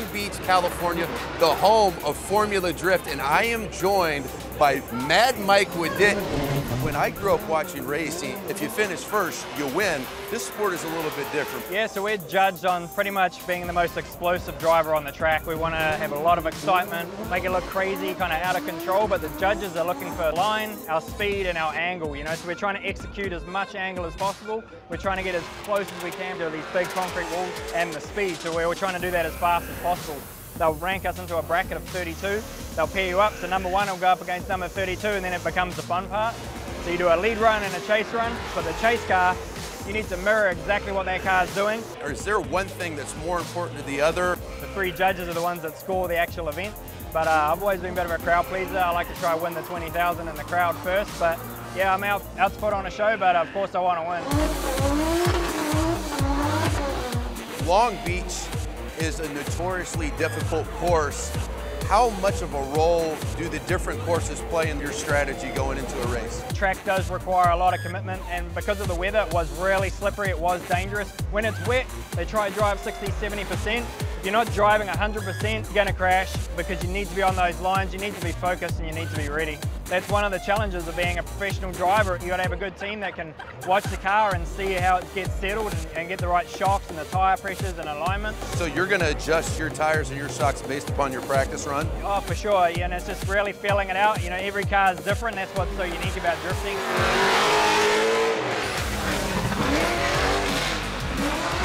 Long Beach, California, the home of Formula Drift, and I am joined by Mad Mike Wadit. When I grew up watching racing, if you finish first, you win. This sport is a little bit different. Yeah, so we're judged on pretty much being the most explosive driver on the track. We want to have a lot of excitement, make it look crazy, kind of out of control, but the judges are looking for line, our speed, and our angle, you know, so we're trying to execute as much angle as possible. We're trying to get as close as we can to these big concrete walls and the speed, so we're trying to do that as fast as possible. They'll rank us into a bracket of 32. They'll pair you up, so number one will go up against number 32, and then it becomes the fun part. So you do a lead run and a chase run. For the chase car, you need to mirror exactly what that car is doing. Or is there one thing that's more important to the other? The three judges are the ones that score the actual event, but I've always been a bit of a crowd pleaser. I like to try to win the 20,000 in the crowd first, but yeah, I'm out to put on a show, but of course I want to win. Long Beach is a notoriously difficult course. How much of a role do the different courses play in your strategy going into a race? Track does require a lot of commitment, and because of the weather, it was really slippery, it was dangerous. When it's wet, they try to drive 60–70%. If you're not driving 100%, you're gonna crash because you need to be on those lines, you need to be focused, and you need to be ready. That's one of the challenges of being a professional driver. You gotta have a good team that can watch the car and see how it gets settled and get the right shocks and the tire pressures and alignment. So you're gonna adjust your tires and your shocks based upon your practice run? Oh, for sure, yeah, and it's just really feeling it out. You know, every car is different. That's what's so unique about drifting.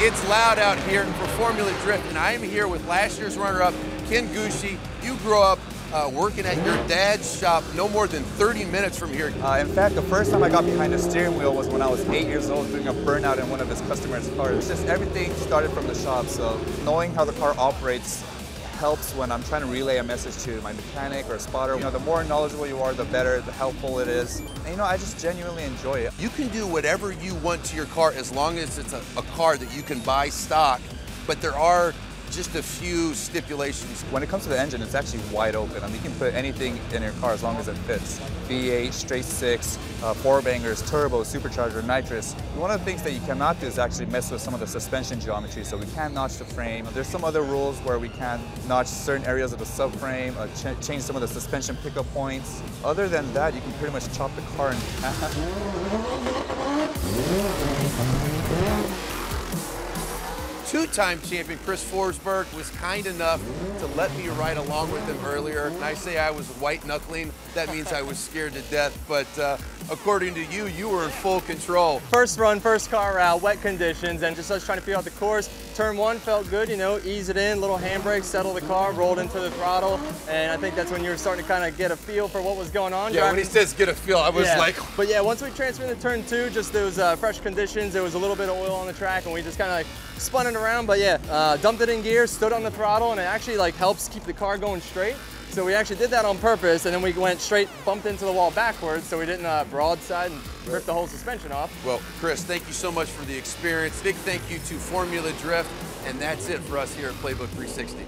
It's loud out here for Formula Drift, and I am here with last year's runner-up, Ken Gucci. You grew up working at your dad's shop no more than 30 minutes from here. In fact, the first time I got behind the steering wheel was when I was 8 years old doing a burnout in one of his customers' cars. Just everything started from the shop, so knowing how the car operates helps when I'm trying to relay a message to my mechanic or a spotter. You know, the more knowledgeable you are, the better, the helpful it is. And you know, I just genuinely enjoy it. You can do whatever you want to your car as long as it's a car that you can buy stock, but there are just a few stipulations. When it comes to the engine, it's actually wide open. I mean, you can put anything in your car as long as it fits. V8, straight six, four bangers, turbo, supercharger, nitrous. One of the things that you cannot do is actually mess with some of the suspension geometry, so we can't notch the frame. There's some other rules where we can notch certain areas of the subframe, change some of the suspension pickup points. Other than that, you can pretty much chop the car in half. Two-time champion Chris Forsberg was kind enough to let me ride along with him earlier. And I say I was white-knuckling. That means I was scared to death. But according to you, you were in full control. First run, first car out, wet conditions, and just us trying to figure out the course. Turn one felt good, you know, ease it in, little handbrake, settle the car, rolled into the throttle. And I think that's when you were starting to kind of get a feel for what was going on. Yeah, when he says get a feel, I was like... But yeah, once we transferred to turn two, just those fresh conditions, there was a little bit of oil on the track, and we just kind of like spun it around. But yeah, dumped it in gear, stood on the throttle, and it actually like helps keep the car going straight. So we actually did that on purpose, and then we went straight, bumped into the wall backwards, so we didn't broadside and rip the whole suspension off. Well, Chris, thank you so much for the experience. Big thank you to Formula Drift, and that's it for us here at Playbook 360.